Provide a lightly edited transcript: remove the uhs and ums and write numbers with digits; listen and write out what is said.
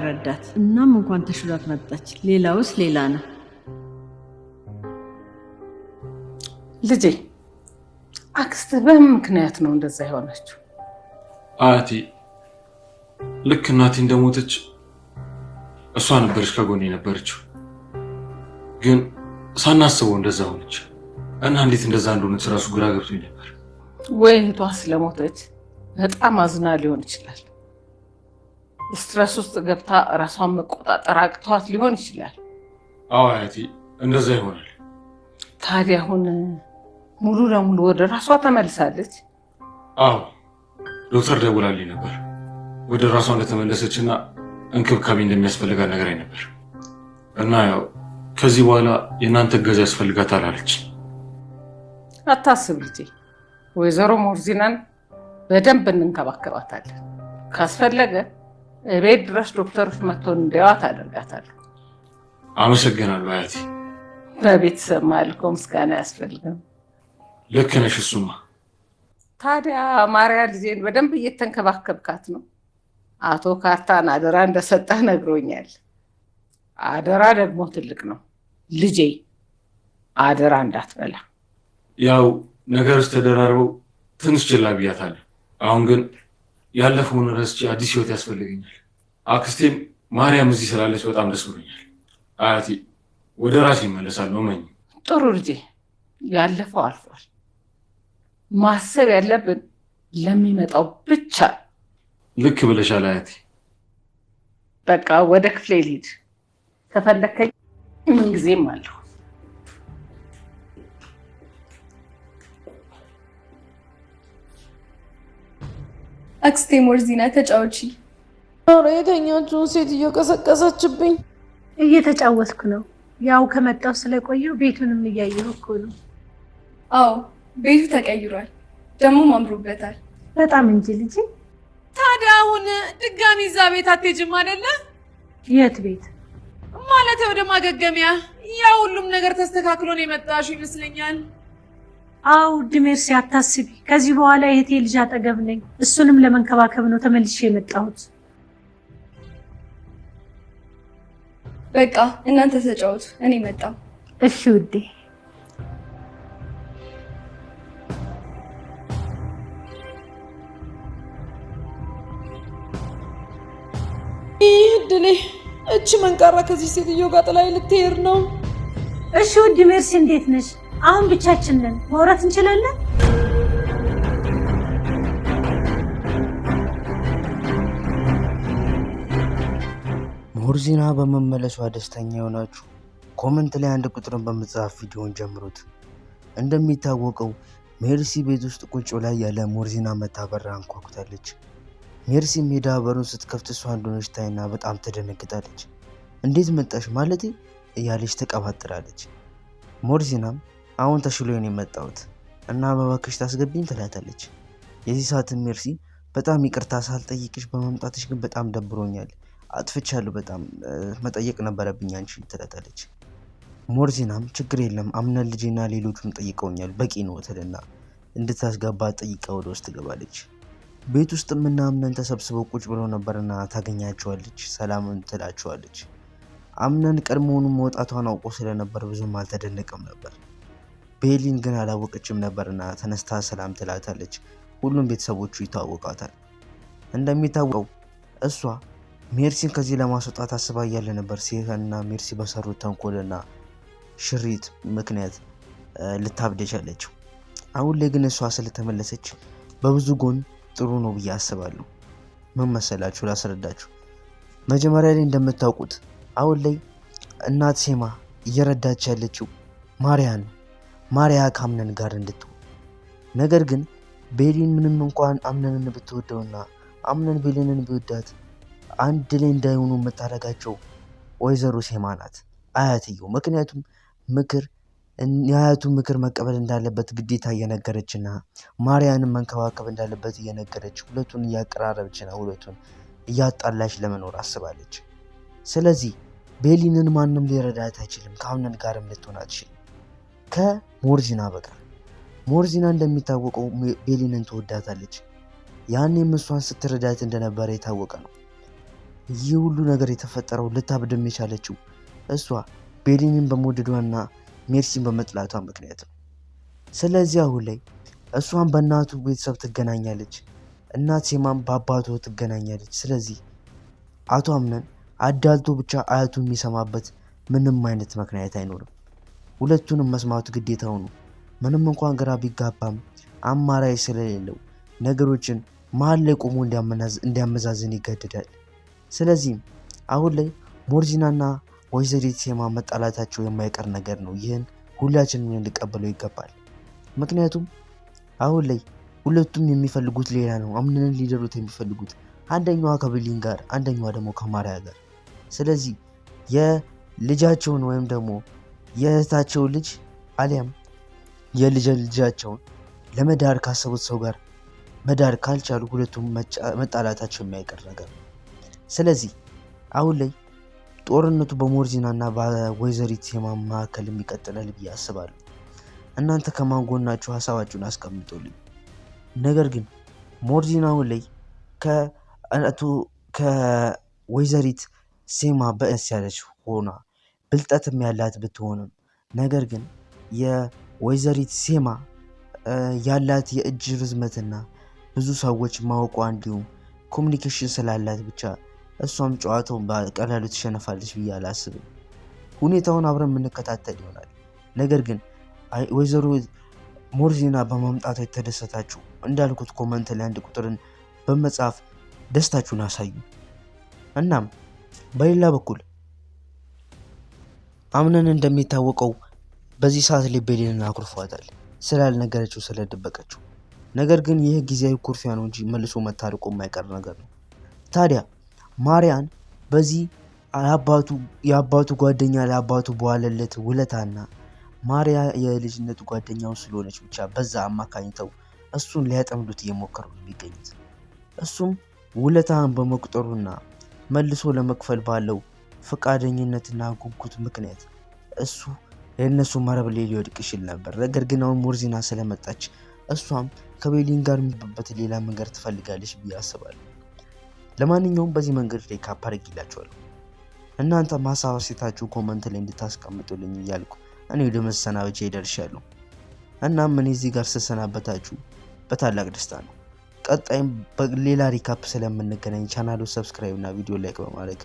ረዳት እናም እንኳን ተሽሏት መጣች። ሌላውስ ሌላ ነው። ልጄ አክስት በምን ምክንያት ነው እንደዛ የሆነችው? አያቴ ልክ እናቴ እንደሞተች እሷ ነበረች ከጎኔ የነበረችው፣ ግን ሳናስበው እንደዛ ሆነች እና እንዴት እንደዛ እንደሆነች ራሱ ግራ ገብቶኝ ነበር። ወይ እህቷ ስለሞተች በጣም አዝና ሊሆን ይችላል። ስትረስ ውስጥ ገብታ ራሷን መቆጣጠር አቅቷት ሊሆን ይችላል። አዎ አያቴ እንደዛ ይሆናል። ታዲያ አሁን ሙሉ ለሙሉ ወደ ራሷ ተመልሳለች? አዎ ዶክተር ደውላልኝ ነበር። ወደ ራሷ እንደተመለሰችና እንክብካቤ እንደሚያስፈልጋት ነገራኝ ነበር እና ያው ከዚህ በኋላ የእናንተ እገዛ ያስፈልጋታል አለች። አታስብ ልጄ፣ ወይዘሮ ሞርዚናን በደንብ እንንከባከባታለን። ካስፈለገ ቤት ድረስ ዶክተሮች መጥተው እንዲያዋት አደርጋታለሁ። አመሰግናለሁ አያቴ። በቤተሰብ ማልኮ ምስጋና ያስፈልግም። ልክ ነሽ። እሱማ ታዲያ ማርያ ልጄን በደንብ እየተንከባከብካት ነው? አቶ ካርታን አደራ እንደሰጠህ ነግሮኛል። አደራ ደግሞ ትልቅ ነው ልጄ፣ አደራ እንዳትበላ። ያው ነገሮች ተደራርበው ትንሽ ችላ ብያታለሁ። አሁን ግን ያለፈውን ረስቼ አዲስ ህይወት ያስፈልገኛል። አክስቴም ማርያም እዚህ ስላለች በጣም ደስ ብሎኛል። አያቴ ወደ ራሴ እመለሳለሁ። እመኝ። ጥሩ ልጄ፣ ያለፈው አልፏል። ማሰብ ያለብን ለሚመጣው ብቻ። ልክ ብለሻል አያቴ። በቃ ወደ ክፍሌ ልሂድ። ከፈለከኝ ምንጊዜም አለሁ። አክስቴ ሞርዚና ተጫወቺ። ኧረ የተኛችውን ሴትዮ ቀሰቀሰችብኝ። እየተጫወትኩ ነው። ያው ከመጣው ስለቆየው ቤቱንም እያየሁ እኮ ነው። አዎ ቤቱ ተቀይሯል፣ ደግሞ አምሮበታል በጣም እንጂ ልጅ። ታዲያ አሁን ድጋሚ እዛ ቤት አትሄጂም አይደለ? የት ቤት ማለት? ወደ ማገገሚያ። ያ ሁሉም ነገር ተስተካክሎ ነው የመጣሽው ይመስለኛል። አው ድሜርሲ አታስቢ። ከዚህ በኋላ የእህቴ ልጅ አጠገብ ነኝ። እሱንም ለመንከባከብ ነው ተመልሼ የመጣሁት። በቃ እናንተ ተጫወቱ፣ እኔ መጣሁ። እሺ ውዴ። ይህ ድሌ እቺ መንቃራ ከዚህ ሴትዮ ጋር ጥላዬ ልትሄድ ነው። እሺ ውድ ሜርሲ፣ እንዴት ነሽ? አሁን ብቻችን ነን፣ ማውራት እንችላለን? ሞርዚና በመመለሷ ደስተኛ የሆናችሁ ኮመንት ላይ አንድ ቁጥርን በመጻፍ ቪዲዮን ጀምሩት። እንደሚታወቀው ሜርሲ ቤት ውስጥ ቁጭ ላይ ያለ ሞርዚና መታበራ አንኳኩታለች። ሜርሲ ሜዳ በሩን ስትከፍት እሷ እንደሆነች ታይና በጣም ትደነግጣለች። እንዴት መጣሽ ማለቴ እያለች ተቀባጥራለች። ሞርዚናም አሁን ተሽሎኝ ነው የመጣሁት እና በባክሽ ታስገቢኝ ትላታለች። የዚህ ሰዓት ሜርሲ በጣም ይቅርታ ሳልጠይቅሽ በመምጣትሽ ግን በጣም ደብሮኛል፣ አጥፍቻለሁ፣ በጣም መጠየቅ ነበረብኝ አንቺን ትላታለች። ሞርዚናም ችግር የለም አምነን ልጄና ሌሎቹም ጠይቀውኛል በቂ ነው ትልና እንድታስገባ ጠይቃ ወደ ውስጥ ትገባለች። ቤት ውስጥ ምናምነን ተሰብስበው ቁጭ ብለው ነበርና ታገኛቸዋለች፣ ሰላምን ትላቸዋለች። አምነን ቀድሞውንም መውጣቷን አውቆ ስለነበር ብዙም አልተደነቀም ነበር። ቤሊን ግን አላወቀችም ነበርና ተነስታ ሰላም ትላታለች። ሁሉም ቤተሰቦቹ ይታወቃታል። እንደሚታወቀው እሷ ሜርሲን ከዚህ ለማስወጣት አስባ እያለ ነበር ሲሄና ሜርሲ በሰሩት ተንኮልና ሽሪት ምክንያት ልታብድ የቻለችው። አሁን ላይ ግን እሷ ስለተመለሰች በብዙ ጎን ጥሩ ነው ብዬ አስባለሁ። ምን መሰላችሁ ላስረዳችሁ። መጀመሪያ ላይ እንደምታውቁት አሁን ላይ እናት ሴማ እየረዳች ያለችው ማርያ ከአምነን ጋር እንድትሆን። ነገር ግን ቤሊን ምንም እንኳን አምነንን ብትወደውና አምነን ቤሊንን ቢወዳት አንድ ላይ እንዳይሆኑ የምታደርጋቸው ወይዘሮ ሴማ ናት፣ አያትየው። ምክንያቱም የአያቱ ምክር መቀበል እንዳለበት ግዴታ እየነገረችና ማርያንን መንከባከብ እንዳለበት እየነገረች ሁለቱን እያቀራረበችና ሁለቱን እያጣላች ለመኖር አስባለች። ስለዚህ ቤሊንን ማንም ሊረዳት አይችልም፣ ከአምነን ጋርም ልትሆን አትችልም ከሞርዚና በቀር። ሞርዚና እንደሚታወቀው ቤሊንን ትወዳታለች። ያኔም እሷን ስትረዳት እንደነበረ የታወቀ ነው። ይህ ሁሉ ነገር የተፈጠረው ልታብድም የቻለችው እሷ ቤሊንን በመውደዷና ሜርሲን በመጥላቷ ምክንያት ነው። ስለዚህ አሁን ላይ እሷን በእናቱ ቤተሰብ ትገናኛለች፣ እናት ሴማም በአባቱ ትገናኛለች። ስለዚህ አቶ አምነን አዳልቶ ብቻ አያቱ የሚሰማበት ምንም አይነት ምክንያት አይኖርም። ሁለቱንም መስማቱ ግዴታው ነው። ምንም እንኳን ግራ ቢጋባም አማራጭ ስለሌለው ነገሮችን መሀል ላይ ቆሞ እንዲያመዛዝን ይገድዳል። ስለዚህም አሁን ላይ ሞርዚናና ወይዘሪት ሴማ መጣላታቸው የማይቀር ነገር ነው። ይህን ሁላችንም ልንቀበለው ይገባል። ምክንያቱም አሁን ላይ ሁለቱም የሚፈልጉት ሌላ ነው። አምነንን ሊደሩት የሚፈልጉት አንደኛዋ ከቤሊን ጋር፣ አንደኛዋ ደግሞ ከማሪያ ጋር። ስለዚህ የልጃቸውን ወይም ደግሞ የእህታቸውን ልጅ አሊያም ልጃቸውን ለመዳር ካሰቡት ሰው ጋር መዳር ካልቻሉ ሁለቱም መጣላታቸው የማይቀር ነገር ነው። ስለዚህ አሁን ላይ ጦርነቱ በሞርዚና እና በወይዘሪት ሴማ መካከል የሚቀጥላል ብዬ አስባለሁ። እናንተ ከማን ጎን ናችሁ? ሀሳባችሁን አስቀምጡልኝ። ነገር ግን ሞርዚና አሁን ላይ ከወይዘሪት ሴማ በእስ ያለች ሆኗ ብልጠትም ያላት ብትሆንም ነገር ግን የወይዘሪት ሴማ ያላት የእጅ ርዝመትና ብዙ ሰዎች ማወቋ እንዲሁም ኮሚኒኬሽን ስላላት ብቻ እሷም ጨዋታውን በቀላሉ ትሸነፋለች ብዬ አላስብም። ሁኔታውን አብረን የምንከታተል ይሆናል። ነገር ግን ወይዘሮ ሞርዚና በማምጣቷ የተደሰታችሁ እንዳልኩት ኮመንት ላይ 1 ቁጥርን በመጻፍ ደስታችሁን አሳዩ። እናም በሌላ በኩል አምነን እንደሚታወቀው በዚህ ሰዓት ላይ ቤሊንን አኩርፏታል ስላልነገረችው ስለደበቀችው። ነገር ግን ይህ ጊዜያዊ ኩርፊያ ነው እንጂ መልሶ መታረቁ የማይቀር ነገር ነው። ታዲያ ማሪያን በዚህ የአባቱ ጓደኛ ለአባቱ በዋለለት ውለታና ማሪያ የልጅነት ጓደኛው ስለሆነች ብቻ በዛ አማካኝተው እሱን ሊያጠምዱት እየሞከሩ ነው የሚገኙት። እሱም ውለታን በመቁጠሩና መልሶ ለመክፈል ባለው ፈቃደኝነትና ጉጉት ምክንያት እሱ የእነሱ መረብ ላይ ሊወድቅ ይችል ነበር። ነገር ግን አሁን ሞርዚና ስለመጣች እሷም ከቤሊን ጋር የሚበት ሌላ መንገድ ትፈልጋለች ብዬ አስባለሁ። ለማንኛውም በዚህ መንገድ ላይ ካፓረግ ይላችኋለሁ። እናንተ ማሳወሲታችሁ ኮመንት ላይ እንድታስቀምጡልኝ እያልኩ እኔ ወደ መሰናበቻ ይደርሻለሁ። እናም እኔ እዚህ ጋር ስሰናበታችሁ በታላቅ ደስታ ነው። ቀጣይም በሌላ ሪካፕ ስለምንገናኝ ቻናሉ ሰብስክራይብ እና ቪዲዮ ላይክ በማድረግ